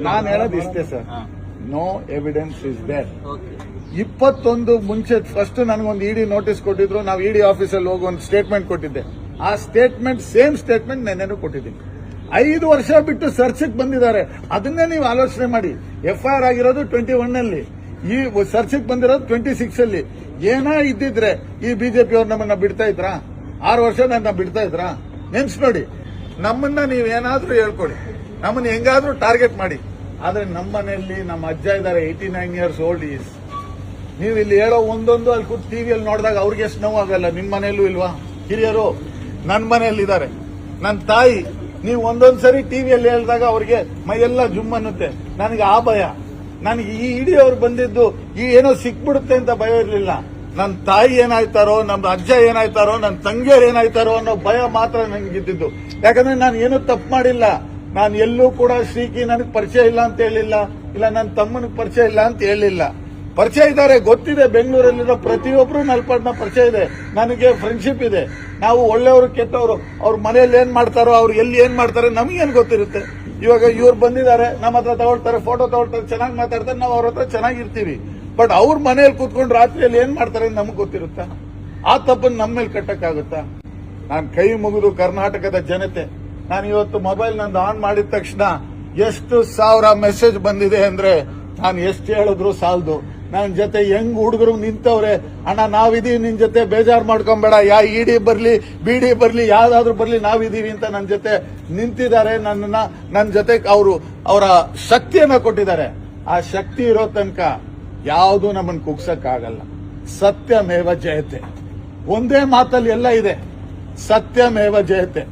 ನಾನು ಹೇಳೋದು ಇಷ್ಟೇ sir, no evidence is there. 21 ಮುಂಚೆ ಫಸ್ಟ್ ನನಗೊಂದು ಇಡಿ ನೋಟಿಸ್ ಕೊಟ್ಟಿದ್ರು. ನಾವು ಇಡಿ ಆಫೀಸಲ್ಲಿ ಹೋಗಿ ಒಂದು ಸ್ಟೇಟ್ಮೆಂಟ್ ಕೊಟ್ಟಿದ್ದೆ. ಆ ಸ್ಟೇಟ್ಮೆಂಟ್ ಸೇಮ್ ಸ್ಟೇಟ್ಮೆಂಟ್ ನೆನ್ನೆನೂ ಕೊಟ್ಟಿದ್ದೀನಿ. 5 ವರ್ಷ ಬಿಟ್ಟು ಸರ್ಚ್ಗೆ ಬಂದಿದ್ದಾರೆ. ಅದನ್ನೇ ನೀವು ಆಲೋಚನೆ ಮಾಡಿ. FIR ಆಗಿರೋದು 21 ನಲ್ಲಿ, ಈ ಸರ್ಚ್ಗೆ ಬಂದಿರೋದು 26 ಅಲ್ಲಿ. ಏನಾ ಇದ್ದಿದ್ರೆ ಈ ಬಿಜೆಪಿ ಅವ್ರು ನಮ್ಮನ್ನ ಬಿಡ್ತಾ ಇದ್ರಾ? 6 ವರ್ಷ ನನ್ನ ಬಿಡ್ತಾ ಇದ್ರಾ? ನೆನ್ಸ್ ನೋಡಿ. ನಮ್ಮನ್ನ ನೀವೇನಾದ್ರೂ ಹೇಳ್ಕೊಡಿ, ನಮ್ಮನ್ನ ಹೆಂಗಾದ್ರೂ ಟಾರ್ಗೆಟ್ ಮಾಡಿ. ಆದ್ರೆ ನಮ್ಮ ಮನೆಯಲ್ಲಿ ನಮ್ಮ ಅಜ್ಜ ಇದ್ದಾರೆ, 89 ಇಯರ್ಸ್ ಓಲ್ಡ್ ಈಸ್. ನೀವು ಇಲ್ಲಿ ಹೇಳೋ ಒಂದೊಂದು ಅಲ್ಲಿ ಕೂತ್ ಟಿವಿಯಲ್ಲಿ ನೋಡಿದಾಗ ಅವ್ರಿಗೆ ಎಷ್ಟು ನೋವಾಗಲ್ಲ? ನಿಮ್ಮ ಮನೆಯಲ್ಲೂ ಇಲ್ವಾ ಹಿರಿಯರು? ನನ್ನ ಮನೆಯಲ್ಲಿ ಇದ್ದಾರೆ, ನನ್ನ ತಾಯಿ. ನೀವು ಒಂದೊಂದ್ಸರಿ ಟಿವಿಯಲ್ಲಿ ಹೇಳಿದಾಗ ಅವ್ರಿಗೆ ಮೈಯೆಲ್ಲ ಜುಮ್ ಅನ್ನುತ್ತೆ. ನನಗೆ ಆ ಭಯ. ನನಗೆ ಈ ಇಡೀ ಅವ್ರು ಬಂದಿದ್ದು ಈ ಏನೋ ಸಿಕ್ಬಿಡುತ್ತೆ ಅಂತ ಭಯ ಇರಲಿಲ್ಲ. ನನ್ನ ತಾಯಿ ಏನಾಯ್ತಾರೋ, ನಮ್ಮ ಅಜ್ಜ ಏನಾಯ್ತಾರೋ, ನನ್ನ ತಂಗಿಯರು ಏನಾಯ್ತಾರೋ ಅನ್ನೋ ಭಯ ಮಾತ್ರ ನನಗಿದ್ದಿದ್ದು. ಯಾಕಂದ್ರೆ ನಾನು ಏನೂ ತಪ್ಪು ಮಾಡಿಲ್ಲ. ನಾನು ಎಲ್ಲೂ ಕೂಡ ಶ್ರೀಕಿ ನನಗೆ ಪರಿಚಯ ಇಲ್ಲ ಅಂತ ಹೇಳಿಲ್ಲ, ಇಲ್ಲ ನನ್ನ ತಮ್ಮನಿಗೆ ಪರಿಚಯ ಇಲ್ಲ ಅಂತ ಹೇಳಿಲ್ಲ. ಪರಿಚಯ ಇದ್ದಾರೆ, ಗೊತ್ತಿದೆ. ಬೆಂಗಳೂರಲ್ಲಿರೋ ಪ್ರತಿಯೊಬ್ಬರು ನಲ್ಪಡ್ನ ಪರಿಚಯ ಇದೆ. ನನಗೆ ಫ್ರೆಂಡ್ಶಿಪ್ ಇದೆ. ನಾವು ಒಳ್ಳೆಯವರು ಕೆಟ್ಟವರು, ಅವ್ರ ಮನೆಯಲ್ಲಿ ಏನ್ ಮಾಡ್ತಾರೋ, ಅವ್ರು ಎಲ್ಲಿ ಏನ್ ಮಾಡ್ತಾರೆ ನಮಗೇನು ಗೊತ್ತಿರುತ್ತೆ. ಇವಾಗ ಇವ್ರು ಬಂದಿದ್ದಾರೆ, ನಮ್ಮ ಹತ್ರ ತಗೊಳ್ತಾರೆ, ಫೋಟೋ ತಗೊಳ್ತಾರೆ, ಚೆನ್ನಾಗಿ ಮಾತಾಡ್ತಾರೆ, ನಾವು ಅವ್ರ ಹತ್ರ ಚೆನ್ನಾಗಿರ್ತೀವಿ. ಬಟ್ ಅವ್ರ ಮನೆಯಲ್ಲಿ ಕೂತ್ಕೊಂಡು ರಾತ್ರಿಯಲ್ಲಿ ಏನ್ ಮಾಡ್ತಾರೆ ನಮಗೆ ಗೊತ್ತಿರುತ್ತಾ? ಆ ತಪ್ಪನ್ನು ನಮ್ಮ ಮೇಲೆ ಕಟ್ಟಕ್ಕಾಗುತ್ತಾ? ನಾನು ಕೈ ಮುಗಿದು ಕರ್ನಾಟಕದ ಜನತೆ, ನಾನು ಇವತ್ತು ಮೊಬೈಲ್ ನಂದು ಆನ್ ಮಾಡಿದ ತಕ್ಷಣ ಎಷ್ಟು ಸಾವಿರ ಮೆಸೇಜ್ ಬಂದಿದೆ ಅಂದ್ರೆ ನಾನು ಎಷ್ಟು ಹೇಳಿದ್ರು ಸಾಲದು. ನನ್ನ ಜೊತೆ ಹೆಂಗ್ ಹುಡುಗರು ನಿಂತವ್ರೆ, ಅಣ್ಣ ನಾವಿದೀವಿ ನಿನ್ ಜೊತೆ, ಬೇಜಾರು ಮಾಡ್ಕೊಂಬೇಡ, ಇಡಿ ಬರ್ಲಿ ಬಿಡಿ ಬರ್ಲಿ ಯಾವ್ದಾದ್ರು ಬರ್ಲಿ ನಾವಿದೀವಿ ಅಂತ ನನ್ನ ಜೊತೆ ನಿಂತಿದ್ದಾರೆ. ನನ್ನ ಜೊತೆ ಅವರ ಶಕ್ತಿಯನ್ನ ಕೊಟ್ಟಿದ್ದಾರೆ. ಆ ಶಕ್ತಿ ಇರೋ ತನಕ ಯಾವುದು ನಮ್ಮನ್ನು ಕುಗ್ಸಕ್ಕಾಗಲ್ಲ. ಸತ್ಯಮೇವ ಜಯತೆ. ಒಂದೇ ಮಾತಲ್ಲಿ ಎಲ್ಲ ಇದೆ, ಸತ್ಯಮೇವ ಜಯತೆ.